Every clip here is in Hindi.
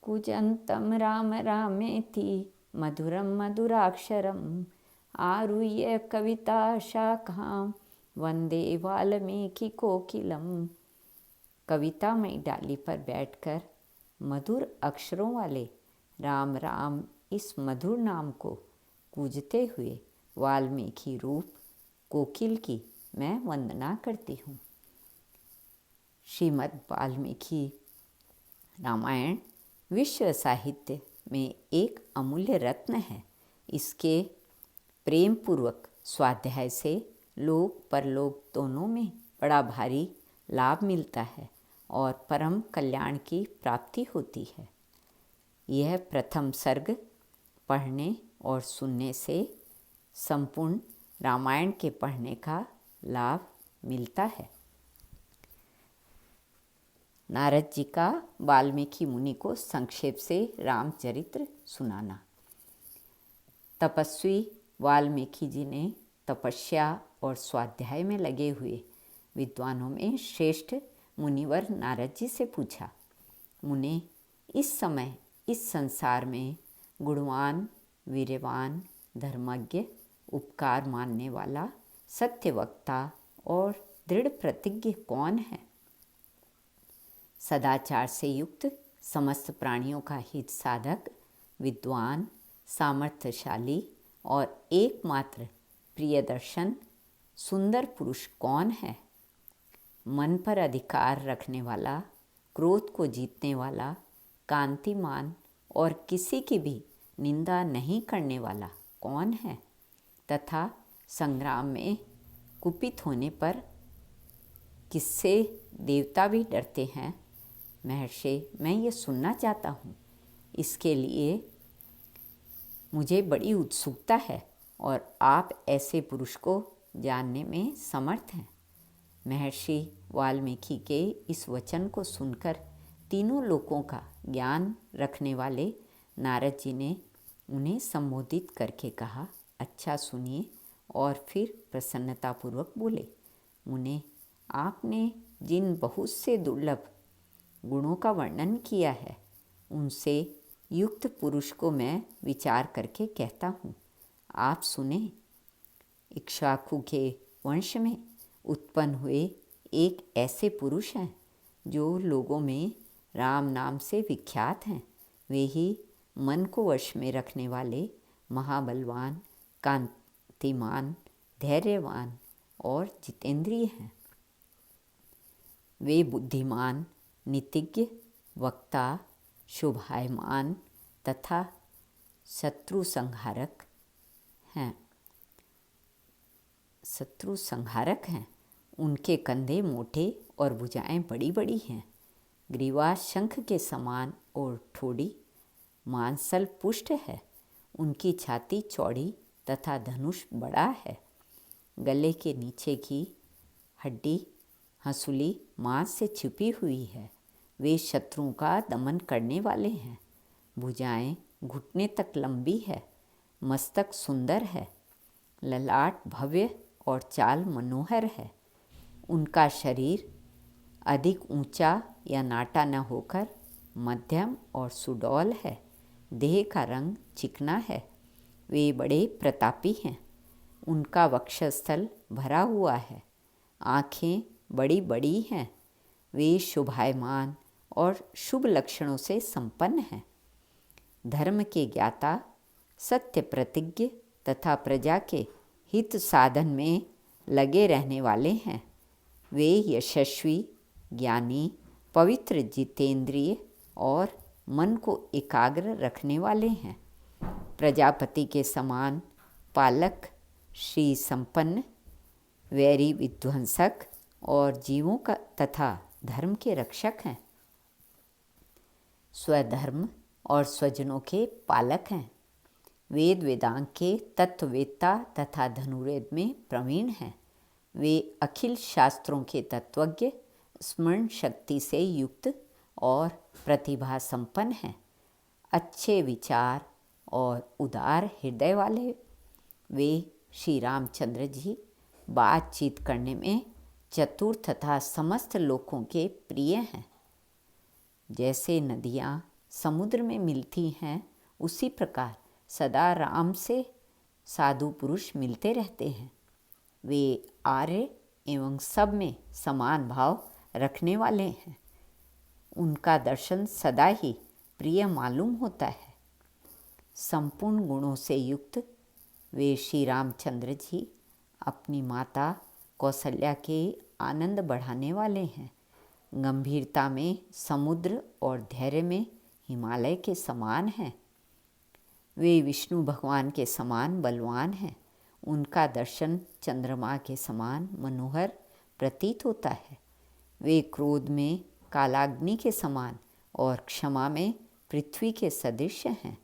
कूजन्तं राम रामेति मधुरं मधुराक्षरम् आरुह्य कविताशाखां वन्दे वाल्मीकिकोकिलम्। कवितामयी डाली पर बैठकर मधुर अक्षरों वाले राम राम इस मधुर नाम को कूजते हुए वाल्मीकि रूप कोकिल की मैं वंदना करती हूँ। श्रीमद् वाल्मीकि रामायण विश्व साहित्य में एक अमूल्य रत्न है। इसके प्रेम पूर्वक स्वाध्याय से लोक परलोक दोनों में बड़ा भारी लाभ मिलता है और परम कल्याण की प्राप्ति होती है। यह प्रथम सर्ग पढ़ने और सुनने से संपूर्ण रामायण के पढ़ने का लाभ मिलता है। नारद जी का वाल्मीकि मुनि को संक्षेप से रामचरित्र सुनाना। तपस्वी वाल्मीकि जी ने तपस्या और स्वाध्याय में लगे हुए विद्वानों में श्रेष्ठ मुनिवर नारद जी से पूछा, मुने, इस समय इस संसार में गुणवान, वीर्यवान, धर्मज्ञ, उपकार मानने वाला, सत्यवक्ता और दृढ़ प्रतिज्ञ कौन है? सदाचार से युक्त, समस्त प्राणियों का हित साधक, विद्वान, सामर्थ्यशाली और एकमात्र प्रियदर्शन सुंदर पुरुष कौन है? मन पर अधिकार रखने वाला, क्रोध को जीतने वाला, कांतिमान और किसी की भी निंदा नहीं करने वाला कौन है? तथा संग्राम में कुपित होने पर किससे देवता भी डरते हैं? महर्षि, मैं ये सुनना चाहता हूँ। इसके लिए मुझे बड़ी उत्सुकता है और आप ऐसे पुरुष को जानने में समर्थ हैं। महर्षि वाल्मीकि के इस वचन को सुनकर तीनों लोकों का ज्ञान रखने वाले नारद जी ने उन्हें संबोधित करके कहा, अच्छा सुनिए, और फिर प्रसन्नतापूर्वक बोले, मुने, आपने जिन बहुत से दुर्लभ गुणों का वर्णन किया है, उनसे युक्त पुरुष को मैं विचार करके कहता हूँ। आप सुने। इक्ष्वाकु के वंश में उत्पन्न हुए एक ऐसे पुरुष हैं जो लोगों में राम नाम से विख्यात हैं। वे ही मन को वश में रखने वाले महाबलवान, कांतिमान, धैर्यवान और जितेंद्रिय हैं। वे बुद्धिमान, नीतिज्ञ, वक्ता, शोभायमान तथा शत्रु संहारक हैं। उनके कंधे मोटे और भुजाएं बड़ी बड़ी हैं। ग्रीवा शंख के समान और ठोड़ी मांसल पुष्ट है। उनकी छाती चौड़ी तथा धनुष बड़ा है। गले के नीचे की हड्डी हंसुली मांस से छिपी हुई है। वे शत्रुओं का दमन करने वाले हैं। भुजाएं घुटने तक लंबी है। मस्तक सुंदर है। ललाट भव्य और चाल मनोहर है। उनका शरीर अधिक ऊंचा या नाटा न होकर मध्यम और सुडौल है। देह का रंग चिकना है। वे बड़े प्रतापी हैं। उनका वक्षस्थल भरा हुआ है। आँखें बड़ी बड़ी हैं। वे शोभायमान और शुभ लक्षणों से संपन्न हैं। धर्म के ज्ञाता, सत्य प्रतिज्ञ तथा प्रजा के हित साधन में लगे रहने वाले हैं। वे यशस्वी, ज्ञानी, पवित्र, जितेंद्रिय और मन को एकाग्र रखने वाले हैं। प्रजापति के समान पालक, श्री संपन्न, वैरी विध्वंसक और जीवों का तथा धर्म के रक्षक हैं। स्वधर्म और स्वजनों के पालक हैं। वेद वेदांग के तत्ववेत्ता तथा धनुर्वेद में प्रवीण हैं। वे अखिल शास्त्रों के तत्वज्ञ, स्मरण शक्ति से युक्त और प्रतिभा संपन्न हैं। अच्छे विचार और उदार हृदय वाले वे श्री रामचंद्र जी बातचीत करने में चतुर तथा समस्त लोकों के प्रिय हैं। जैसे नदियाँ समुद्र में मिलती हैं, उसी प्रकार सदा राम से साधु पुरुष मिलते रहते हैं। वे आर्य एवं सब में समान भाव रखने वाले हैं। उनका दर्शन सदा ही प्रिय मालूम होता है। संपूर्ण गुणों से युक्त वे श्री रामचंद्र जी अपनी माता कौशल्या के आनंद बढ़ाने वाले हैं। गंभीरता में समुद्र और धैर्य में हिमालय के समान हैं। वे विष्णु भगवान के समान बलवान हैं। उनका दर्शन चंद्रमा के समान मनोहर प्रतीत होता है। वे क्रोध में कालाग्नि के समान और क्षमा में पृथ्वी के सदृश हैं।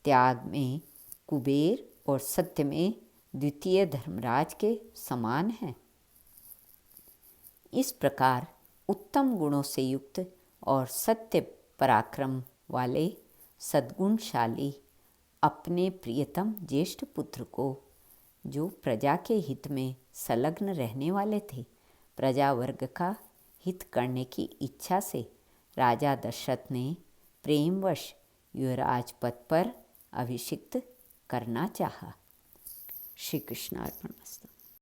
त्याग में कुबेर और सत्य में द्वितीय धर्मराज के समान हैं। इस प्रकार उत्तम गुणों से युक्त और सत्य पराक्रम वाले सद्गुणशाली अपने प्रियतम ज्येष्ठ पुत्र को, जो प्रजा के हित में संलग्न रहने वाले थे, प्रजा वर्ग का हित करने की इच्छा से राजा दशरथ ने प्रेमवश युवराज पद पर अभिषिक्त करना चाहा। श्री कृष्णार्पणमस्तु।